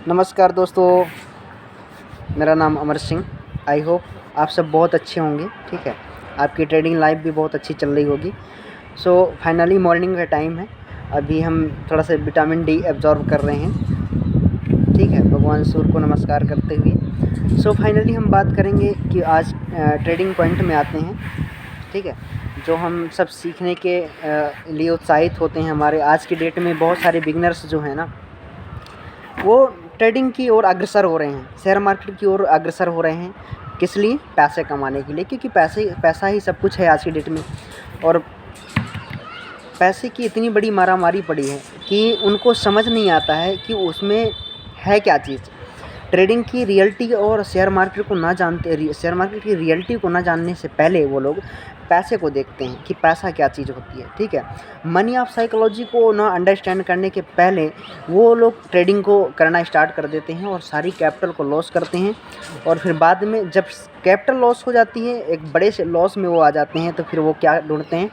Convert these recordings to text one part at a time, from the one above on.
नमस्कार दोस्तों, मेरा नाम अमर सिंह। आई होप आप सब बहुत अच्छे होंगे। ठीक है, आपकी ट्रेडिंग लाइफ भी बहुत अच्छी चल रही होगी। सो फाइनली मॉर्निंग का टाइम है। अभी हम थोड़ा सा विटामिन डी एब्जॉर्ब कर रहे हैं। ठीक है, भगवान सूर्य को नमस्कार करते हुए सो फाइनली हम बात करेंगे कि आज ट्रेडिंग पॉइंट में आते हैं। ठीक है, जो हम सब सीखने के लिए उत्साहित होते हैं। हमारे आज की डेट में बहुत सारे बिगनर्स जो हैं ना, वो ट्रेडिंग की ओर अग्रसर हो रहे हैं, शेयर मार्केट की ओर अग्रसर हो रहे हैं। किस लिए? पैसे कमाने के लिए, क्योंकि पैसा ही सब कुछ है आज की डेट में। और पैसे की इतनी बड़ी मारामारी पड़ी है कि उनको समझ नहीं आता है कि उसमें है क्या चीज़। ट्रेडिंग की रियलिटी और शेयर मार्केट की रियलिटी को ना जानने से पहले वो लोग पैसे को देखते हैं कि पैसा क्या चीज़ होती है। ठीक है, मनी ऑफ साइकोलॉजी को ना अंडरस्टैंड करने के पहले वो लोग ट्रेडिंग को करना स्टार्ट कर देते हैं और सारी कैपिटल को लॉस करते हैं। और फिर बाद में जब कैपिटल लॉस हो जाती है, एक बड़े से लॉस में वो आ जाते हैं, तो फिर वो क्या ढूंढते हैं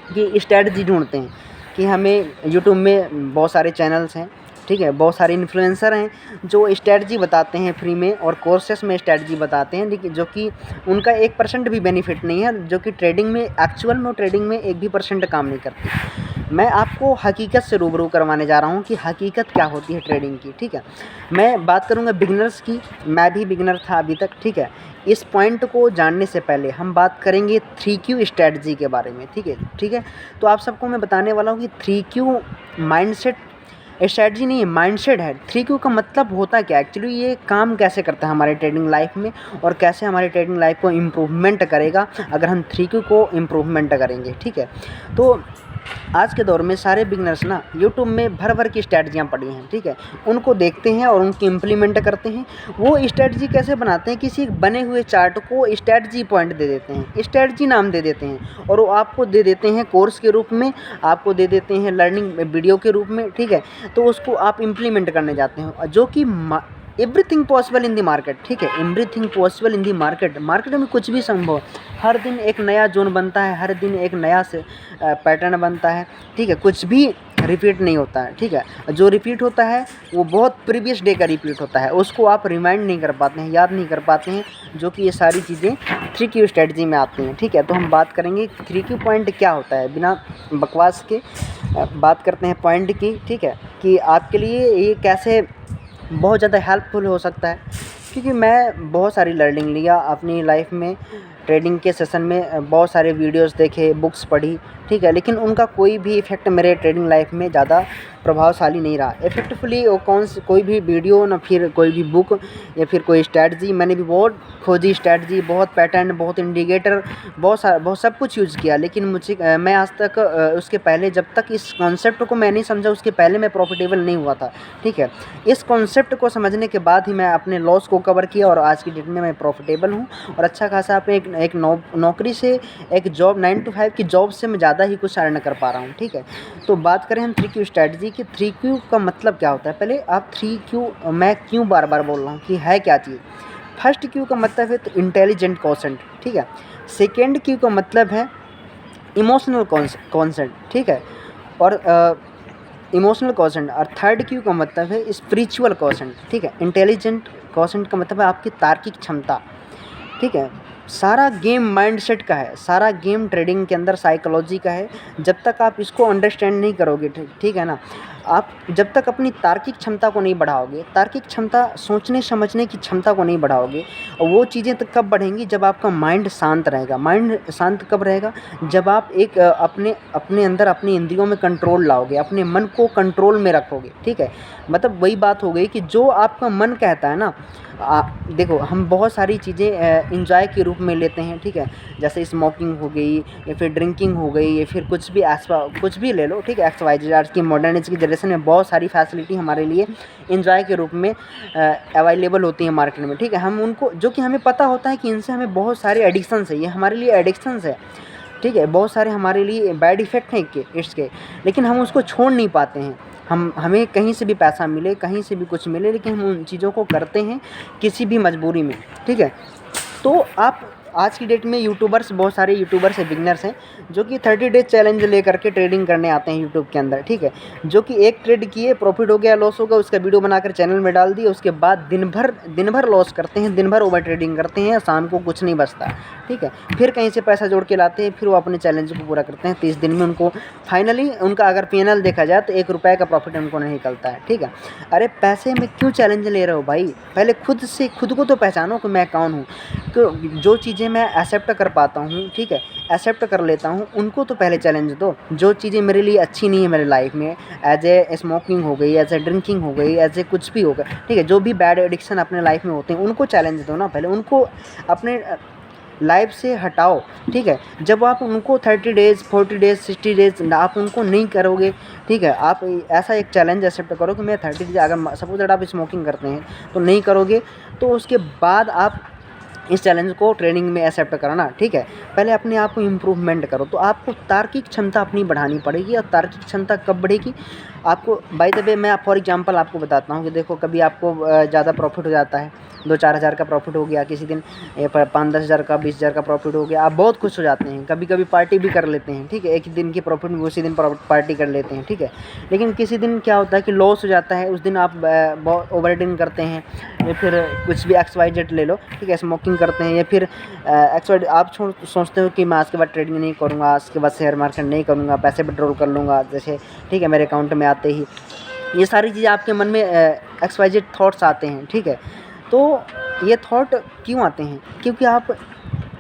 कि स्ट्रैटेजी ढूंढते हैं। कि हमें यूट्यूब में बहुत सारे चैनल्स हैं, ठीक है, बहुत सारे इन्फ्लुएंसर हैं जो स्ट्रैटेजी बताते हैं फ्री में, और कोर्सेस में स्ट्रैटेजी बताते हैं, लेकिन जो कि उनका 1% भी बेनिफिट नहीं है, जो कि ट्रेडिंग में एक्चुअल में ट्रेडिंग में 1 भी % काम नहीं करती। मैं आपको हकीकत से रूबरू करवाने जा रहा हूँ कि हकीकत क्या होती है ट्रेडिंग की। ठीक है, मैं बात करूँगा बिगिनर्स की। मैं भी बिगिनर था अभी तक। ठीक है, इस पॉइंट को जानने से पहले हम बात करेंगे 3Q स्ट्रैटेजी के बारे में। ठीक है, तो आप सबको मैं बताने वाला हूँ कि 3Q माइंडसेट स्ट्रैटेजी नहीं है, माइंडसेट है। 3Q का मतलब होता क्या है, एक्चुअली ये काम कैसे करता है हमारे ट्रेडिंग लाइफ में, और कैसे हमारी ट्रेडिंग लाइफ को इम्प्रूवमेंट करेगा अगर हम 3Q को इम्प्रूवमेंट करेंगे। ठीक है, तो आज के दौर में सारे बिगनर्स ना यूट्यूब में भर की स्ट्रैटेजियाँ पड़ी हैं। ठीक है, उनको देखते हैं और उनकी इम्प्लीमेंट करते हैं। वो स्ट्रैटेजी कैसे बनाते हैं, किसी बने हुए चार्ट को स्ट्रैटेजी पॉइंट दे देते हैं, स्ट्रैटेजी नाम दे देते हैं, और वो आपको दे देते हैं कोर्स के रूप में, आपको दे देते हैं लर्निंग वीडियो के रूप में। ठीक है, तो उसको आप इम्प्लीमेंट करने जाते हैं, जो कि everything possible in the market. ठीक है, everything possible in the market. Market में कुछ भी संभव। हर दिन एक नया जोन बनता है, हर दिन एक नया से पैटर्न बनता है। ठीक है, कुछ भी रिपीट नहीं होता है। ठीक है, जो रिपीट होता है वो बहुत प्रीवियस डे का रिपीट होता है, उसको आप रिमाइंड नहीं कर पाते हैं, याद नहीं कर पाते हैं, जो कि ये सारी चीज़ें 3Q स्ट्रेटजी में आती हैं। ठीक है, तो हम बात करेंगे 3Q पॉइंट क्या होता है। बिना बकवास के बात करते हैं पॉइंट की। ठीक है, कि आपके लिए ये कैसे बहुत ज़्यादा हेल्पफुल हो सकता है, क्योंकि मैं बहुत सारी लर्निंग लिया अपनी लाइफ में। ट्रेडिंग के सेशन में बहुत सारे वीडियोस देखे, बुक्स पढ़ी। ठीक है, लेकिन उनका कोई भी इफ़ेक्ट मेरे ट्रेडिंग लाइफ में ज़्यादा प्रभावशाली नहीं रहा। इफेक्टफुली वो कोई भी वीडियो, ना फिर कोई भी बुक, या फिर कोई स्ट्रैटेजी। मैंने भी बहुत खोजी स्ट्रैटेजी, बहुत पैटर्न, बहुत इंडिकेटर, बहुत सब कुछ यूज़ किया, लेकिन मैं आज तक उसके पहले, जब तक इस कॉन्सेप्ट को मैं नहीं समझा, उसके पहले मैं प्रॉफिटेबल नहीं हुआ था। ठीक है, इस कॉन्सेप्ट को समझने के बाद ही मैं अपने लॉस को कवर किया, और आज की डेट में मैं प्रॉफिटेबल हूँ, और अच्छा खासा अपने एक नौकरी से, एक जॉब 9 to 5 की जॉब से मैं ज़्यादा ही कुछ अर्न कर पा रहा हूँ। ठीक है, तो बात करें हम 3Q स्ट्रैटेजी कि 3Q का मतलब क्या होता है। पहले आप 3Q, मैं क्यों बार बार बोल रहा हूँ कि है क्या चीज़। फर्स्ट Q का मतलब है तो इंटेलिजेंट क्वेश्चन। ठीक है, सेकेंड Q का मतलब है इमोशनल क्वेश्चन। ठीक है, और इमोशनल क्वेश्चन। और थर्ड Q का मतलब है स्पिरिचुअल क्वेश्चन। ठीक है, इंटेलिजेंट क्वेश्चन का मतलब है आपकी तार्किक क्षमता। ठीक है, सारा गेम माइंडसेट का है, सारा गेम ट्रेडिंग के अंदर साइकोलॉजी का है। जब तक आप इसको अंडरस्टैंड नहीं करोगे, ठीक है ना, आप जब तक अपनी तार्किक क्षमता को नहीं बढ़ाओगे, तार्किक क्षमता, सोचने समझने की क्षमता को नहीं बढ़ाओगे, और वो चीज़ें तक कब बढ़ेंगी जब आपका माइंड शांत रहेगा। माइंड शांत कब रहेगा? जब आप एक अपने अंदर अपनी इंद्रियों में कंट्रोल लाओगे, अपने मन को कंट्रोल में रखोगे। ठीक है, मतलब वही बात हो गई कि जो आपका मन कहता है ना, देखो हम बहुत सारी चीज़ें एंजॉय के रूप में लेते हैं। ठीक है, जैसे स्मोकिंग हो गई, या फिर ड्रिंकिंग हो गई, या फिर कुछ भी ले लो। ठीक है, XYZ। आज की मॉडर्न एज की जनरेशन में बहुत सारी फैसिलिटी हमारे लिए एंजॉय के रूप में अवेलेबल होती है मार्केट में। ठीक है, हम उनको, जो कि हमें पता होता है कि इनसे हमें बहुत सारे एडिक्शंस है, ये हमारे लिए एडिक्शंस है। ठीक है, बहुत सारे हमारे लिए बैड इफ़ेक्ट हैं इसके, लेकिन हम उसको छोड़ नहीं पाते हैं। हमें कहीं से भी पैसा मिले, कहीं से भी कुछ मिले, लेकिन हम उन चीज़ों को करते हैं किसी भी मजबूरी में। ठीक है, तो आप आज की डेट में यूट्यूबर्स, बहुत सारे यूट्यूबर्स हैं, बिगनर्स हैं, जो कि 30 डेज चैलेंज लेकर के ट्रेडिंग करने आते हैं यूट्यूब के अंदर, ठीक है। जो कि एक ट्रेड किए, प्रॉफिट हो गया, लॉस हो गया, उसका वीडियो बनाकर चैनल में डाल दिया, उसके बाद दिन भर लॉस करते हैं, दिन भर ओवर ट्रेडिंग करते हैं, शाम को कुछ नहीं बचता, ठीक है। फिर कहीं से पैसा जोड़ के लाते हैं, फिर वो अपने चैलेंज को पूरा करते हैं। 30 दिन में उनको फाइनली उनका अगर पीएनएल देखा जाए तो 1 रुपये का प्रॉफिट उनको नहीं निकलता है, ठीक है। अरे पैसे में क्यों चैलेंज ले रहे हो भाई? पहले खुद को तो पहचानो कि मैं कौन हूँ। तो जो चीज़ें मैं एक्सेप्ट कर पाता हूँ, ठीक है, एक्सेप्ट कर लेता हूँ, उनको तो पहले चैलेंज दो। जो चीज़ें मेरे लिए अच्छी नहीं है मेरे लाइफ में, एज ए स्मोकिंग हो गई, एज ए ड्रिंकिंग हो गई, एज ए कुछ भी हो गया, ठीक है, जो भी बैड एडिक्शन अपने लाइफ में होते हैं उनको चैलेंज दो ना, पहले उनको अपने लाइफ से हटाओ, ठीक है। जब आप उनको 30 डेज़, 40 डेज़, 60 डेज़ आप उनको नहीं करोगे, ठीक है, आप ऐसा एक चैलेंज एक्सेप्ट करो कि मैं 30 डेज़, अगर सपोज दैट आप स्मोकिंग करते हैं तो नहीं करोगे, तो उसके बाद आप इस चैलेंज को ट्रेनिंग में एक्सेप्ट करना, ठीक है। पहले अपने आप को इम्प्रूवमेंट करो। तो आपको तार्किक क्षमता अपनी बढ़ानी पड़ेगी, और तार्किक क्षमता कब बढ़ेगी? आपको बाय द वे मैं फॉर एग्जांपल आपको बताता हूँ कि देखो, कभी आपको ज़्यादा प्रॉफिट हो जाता है, 2-4 हज़ार का प्रॉफिट हो गया, किसी दिन 5-10 हज़ार का, 20 हज़ार का प्रॉफिट हो गया, आप बहुत खुश हो जाते हैं, कभी कभी पार्टी भी कर लेते हैं, ठीक है, एक दिन की प्रॉफिट में उसी दिन पार्टी कर लेते हैं, ठीक है। लेकिन किसी दिन क्या होता है कि लॉस हो जाता है, उस दिन आप बहुत ओवर ईटिंग करते हैं, या फिर कुछ भी XYZ ले लो, ठीक है, स्मोकिंग करते हैं, या फिर XYZ आप सोचते हो कि मैं आज के बाद ट्रेडिंग नहीं करूँगा, आज के बाद शेयर मार्केट नहीं करूँगा, पैसे विड्रॉल कर लूँगा जैसे, ठीक है, मेरे अकाउंट में आते ही। ये सारी चीज़ें आपके मन में XYZ थॉट्स आते हैं, ठीक है। तो ये थॉट क्यों आते हैं? क्योंकि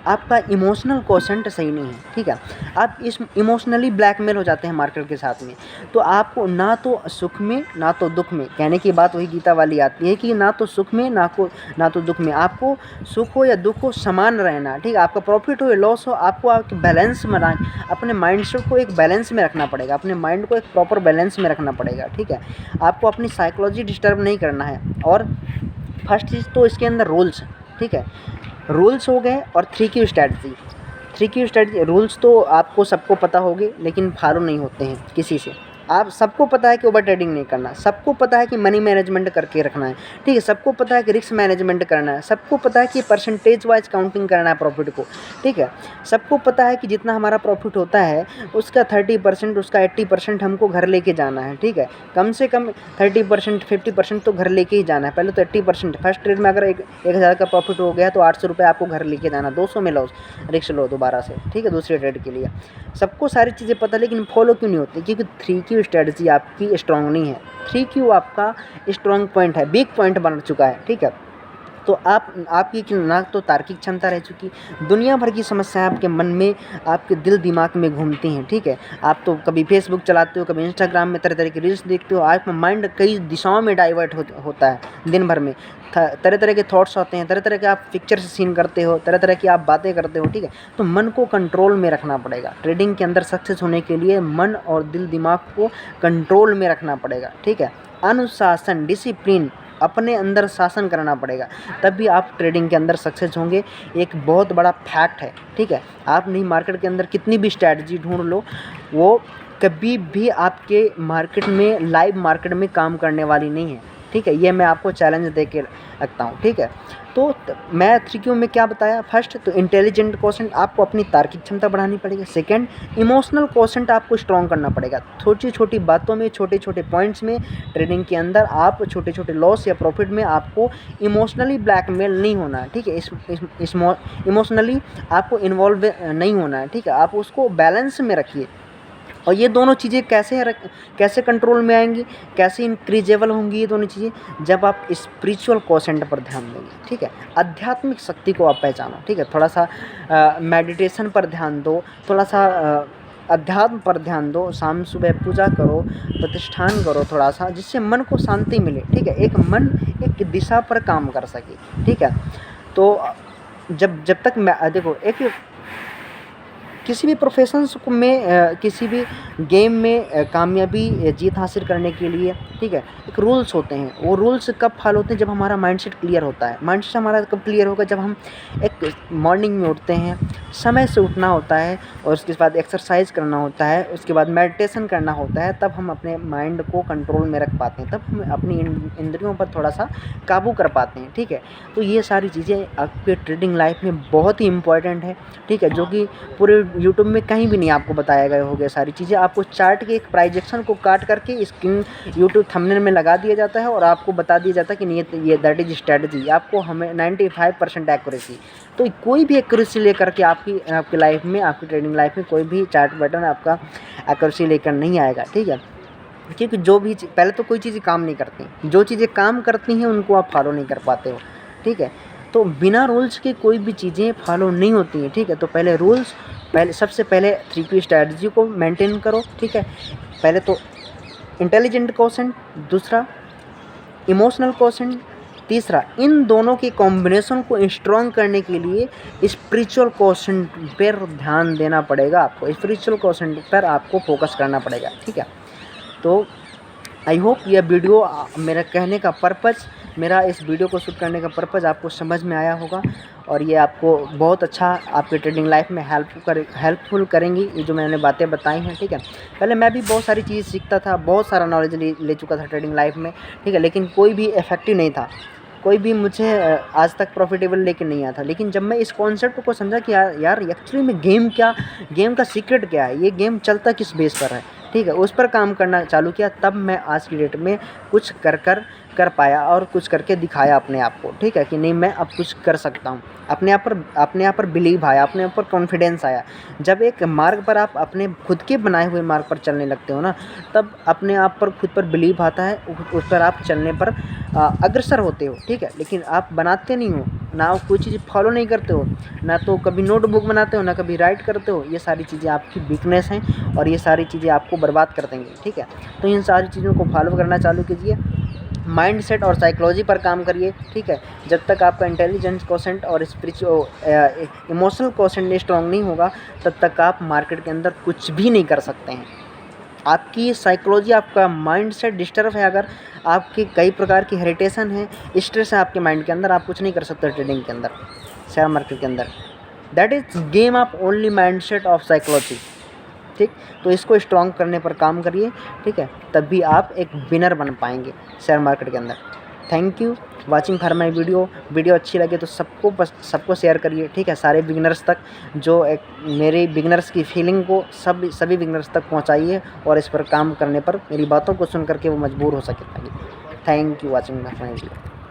आपका इमोशनल क्वोशेंट सही नहीं है, ठीक है। आप इस इमोशनली ब्लैकमेल हो जाते हैं मार्केट के साथ में। तो आपको ना तो सुख में ना तो दुख में, कहने की बात वही गीता वाली आती है कि ना तो सुख में ना तो दुख में, आपको सुख हो या दुख हो समान रहना, ठीक है। आपका प्रॉफिट हो या लॉस हो, आपको आपके बैलेंस में अपने माइंडसेट को एक बैलेंस में रखना पड़ेगा, अपने माइंड को एक प्रॉपर बैलेंस में रखना पड़ेगा, ठीक है। आपको अपनी साइकोलॉजी डिस्टर्ब नहीं करना है। और फर्स्ट चीज़ तो इसके अंदर रूल्स, ठीक है, रूल्स हो गए, और 3Q स्ट्रैटेजी। रूल्स तो आपको सबको पता होंगे, लेकिन फॉलो नहीं होते हैं किसी से। आप सबको पता है कि ओवर ट्रेडिंग नहीं करना, सबको पता है कि मनी मैनेजमेंट करके रखना है, ठीक है, सबको पता है कि रिस्क मैनेजमेंट करना है, सबको पता है कि परसेंटेज वाइज काउंटिंग करना है प्रॉफिट को, ठीक है। सबको पता है कि जितना हमारा प्रॉफिट होता है उसका 30%, उसका 80% हमको घर लेके जाना है, ठीक है। कम से कम 30%, 50% तो घर लेके ही जाना है। पहले तो 80%, फर्स्ट ट्रेड में अगर 1,000 का प्रॉफिट हो गया तो 800 रुपये आपको घर लेके जाना, 200 में लॉस, रिस्क लो दोबारा से, ठीक है, दूसरे ट्रेड के लिए। सबको सारी चीज़ें पता, लेकिन फॉलो क्यों नहीं होती? क्योंकि 3Q स्ट्रेटजी आपकी स्ट्रांग नहीं है। 3Q आपका स्ट्रांग पॉइंट है, वीक पॉइंट बन चुका है, ठीक है। तो आपकी ना तो तार्किक क्षमता रह चुकी, दुनिया भर की समस्याएं आपके मन में, आपके दिल दिमाग में घूमती हैं, ठीक है। आप तो कभी फेसबुक चलाते हो, कभी इंस्टाग्राम में तरह तरह की रील्स देखते हो, आपका माइंड कई दिशाओं में डाइवर्ट होता है दिन भर में। तरह तरह के थॉट्स आते हैं, तरह तरह के आप पिक्चर से सीन करते हो, तरह तरह की आप बातें करते हो, ठीक है। तो मन को कंट्रोल में रखना पड़ेगा। ट्रेडिंग के अंदर सक्सेस होने के लिए मन और दिल दिमाग को कंट्रोल में रखना पड़ेगा, ठीक है। अनुशासन, डिसिप्लिन, अपने अंदर शासन करना पड़ेगा, तब भी आप ट्रेडिंग के अंदर सक्सेस होंगे। एक बहुत बड़ा फैक्ट है, ठीक है। आप नहीं मार्केट के अंदर कितनी भी स्ट्रैटेजी ढूंढ लो, वो कभी भी आपके मार्केट में, लाइव मार्केट में काम करने वाली नहीं है, ठीक है। ये मैं आपको चैलेंज दे के रखता हूँ, ठीक है। तो मैं 3Q में क्या बताया? फर्स्ट तो इंटेलिजेंट क्वोशेंट, आपको अपनी तार्किक क्षमता बढ़ानी पड़ेगी। सेकंड, इमोशनल क्वोशेंट आपको स्ट्रॉन्ग करना पड़ेगा। छोटी छोटी बातों में, छोटे छोटे पॉइंट्स में, ट्रेडिंग के अंदर आप छोटे छोटे लॉस या प्रॉफिट में आपको इमोशनली ब्लैकमेल नहीं होना है, ठीक है। इमोशनली आपको इन्वॉल्व नहीं होना है, ठीक है। आप उसको बैलेंस में रखिए। और ये दोनों चीज़ें कैसे कंट्रोल में आएंगी, कैसे इंक्रीजेबल होंगी ये दोनों चीज़ें? जब आप स्पिरिचुअल क्वोशेंट पर ध्यान देंगे, ठीक है। आध्यात्मिक शक्ति को आप पहचानो, ठीक है। थोड़ा सा मेडिटेशन पर ध्यान दो, थोड़ा सा अध्यात्म पर ध्यान दो, शाम सुबह पूजा करो, प्रतिष्ठान करो थोड़ा सा, जिससे मन को शांति मिले, ठीक है। एक मन एक दिशा पर काम कर सके, ठीक है। तो जब तक मैं देखो, एक किसी भी प्रोफेशंस को में किसी भी गेम में कामयाबी जीत हासिल करने के लिए, ठीक है, एक रूल्स होते हैं। वो रूल्स कब फॉलो होते हैं? जब हमारा माइंडसेट क्लियर होता है। माइंडसेट हमारा कब क्लियर होगा? जब हम एक मॉर्निंग में उठते हैं, समय से उठना होता है और उसके बाद एक्सरसाइज करना होता है, उसके बाद मेडिटेशन करना होता है, तब हम अपने माइंड को कंट्रोल में रख पाते हैं, तब हम अपनी इंद्रियों पर थोड़ा सा काबू कर पाते हैं, ठीक है। तो ये सारी चीज़ें आपके ट्रेडिंग लाइफ में बहुत ही इंपॉर्टेंट है, ठीक है, जो कि पूरे यूट्यूब में कहीं भी नहीं आपको बताया गया होगा। सारी चीज़ें आपको चार्ट के एक प्राइजेक्शन को काट करके स्क्रीन यूट्यूब थंबनेल में लगा दिया जाता है और आपको बता दिया जाता है कि नहीं ये दैट इज स्ट्रेटजी। आपको हमें 95% एक्यूरेसी, तो कोई भी एक्यूरेसी लेकर के आपकी लाइफ में, आपकी ट्रेडिंग लाइफ में कोई भी चार्ट पैटर्न आपका एक्यूरेसी लेकर नहीं आएगा, ठीक है। क्योंकि जो भी पहले तो कोई चीज़ें काम नहीं करती, जो चीज़ें काम करती हैं उनको आप फॉलो नहीं कर पाते हो, ठीक है। तो बिना रूल्स के कोई भी चीज़ें फॉलो नहीं होती हैं, ठीक है। तो पहले रूल्स, सबसे पहले 3P स्ट्रैटेजी को मेंटेन करो, ठीक है। पहले तो इंटेलिजेंट क्वोशेंट, दूसरा इमोशनल क्वोशेंट, तीसरा इन दोनों के कॉम्बिनेशन को स्ट्रॉन्ग करने के लिए स्पिरिचुअल क्वोशेंट पर ध्यान देना पड़ेगा आपको। स्पिरिचुअल क्वोशेंट पर आपको फोकस करना पड़ेगा, ठीक है। तो आई होप यह वीडियो, मेरा कहने का पर्पज़, मेरा इस वीडियो को शूट करने का पर्पज़ आपको समझ में आया होगा और ये आपको बहुत अच्छा आपके ट्रेडिंग लाइफ में हेल्पफुल करेंगी, ये जो मैंने बातें बताई हैं, ठीक है। पहले मैं भी बहुत सारी चीज़ सीखता था, बहुत सारा नॉलेज ले चुका था ट्रेडिंग लाइफ में, ठीक है, लेकिन कोई भी इफ़ेक्टिव नहीं था, कोई भी मुझे आज तक प्रॉफिटेबल लेके नहीं आया था। लेकिन जब मैं इस कॉन्सेप्ट को समझा कि यार एक्चुअली में गेम का सीक्रेट क्या है, ये गेम चलता किस बेस पर है, ठीक है, उस पर काम करना चालू किया, तब मैं आज की डेट में कुछ कर पाया और कुछ करके दिखाया अपने आप को, ठीक है, कि नहीं मैं अब कुछ कर सकता हूँ। अपने आप पर बिलीव आया, अपने ऊपर कॉन्फिडेंस आया। जब एक मार्ग पर आप अपने खुद के बनाए हुए मार्ग पर चलने लगते हो ना, तब अपने आप पर खुद पर बिलीव आता है, उस पर आप चलने पर अग्रसर होते हो, ठीक है। लेकिन आप बनाते नहीं हो, ना कोई चीज़ फॉलो नहीं करते हो, ना तो कभी नोटबुक बनाते हो, ना कभी राइट करते हो। ये सारी चीज़ें आपकी वीकनेस हैं और ये सारी चीज़ें आपको बर्बाद कर देंगी, ठीक है। तो इन सारी चीज़ों को फॉलो करना चालू कीजिए, माइंडसेट और साइकोलॉजी पर काम करिए, ठीक है। जब तक आपका इंटेलिजेंस क्वोशेंट और इमोशनल क्वोशेंट स्ट्रॉन्ग नहीं होगा, तब तक आप मार्केट के अंदर कुछ भी नहीं कर सकते हैं। आपकी साइकोलॉजी, आपका माइंडसेट डिस्टर्ब है, अगर आपकी कई प्रकार की हेरिटेशन है, स्ट्रेस है आपके माइंड के अंदर, आप कुछ नहीं कर सकते ट्रेडिंग के अंदर, शेयर मार्केट के अंदर। That is game of only mindset of psychology, ठीक। तो इसको स्ट्रॉन्ग करने पर काम करिए, ठीक है, तब भी आप एक विनर बन पाएंगे शेयर मार्केट के अंदर। Thank you watching for my video अच्छी लगे तो सबको शेयर करिए, ठीक है, सारे बिगिनर्स तक, जो एक मेरे बिगिनर्स की फीलिंग को सभी बिगिनर्स तक पहुंचाइए और इस पर काम करने पर मेरी बातों को सुन करके वो मजबूर हो सके। Thank you watching my video.